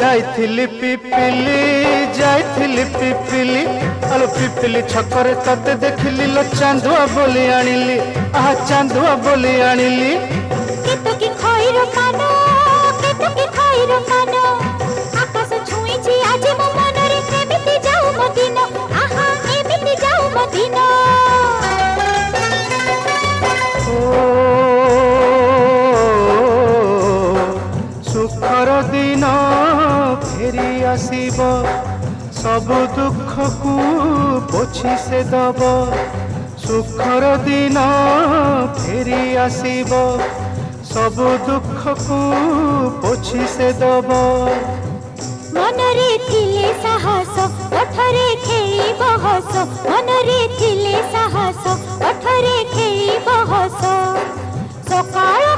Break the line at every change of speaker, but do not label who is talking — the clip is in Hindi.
जाइथिली पिपिली जाइथिली पिपिली अलो पिपिली छकरे तते देखिली लो चांदुआ बोली आनिली आहा चांदुआ बोली आनिली
केतो की खइरो कानो केतो की खइरो कानो आकाश छुईची आज मो मनरे एमिति जाऊ मो दिन आहा एमिति जाऊ मो दिन
सुखर दिन फेरी आसीब सब दुख को पोछि से दब सुखर दिन फेरी आसीब सब दुख को पोछि से दब
मनरे थिले साहस ओठरे खेली बहस मनरे थिले साहस ओठरे खेली बहस सकाळ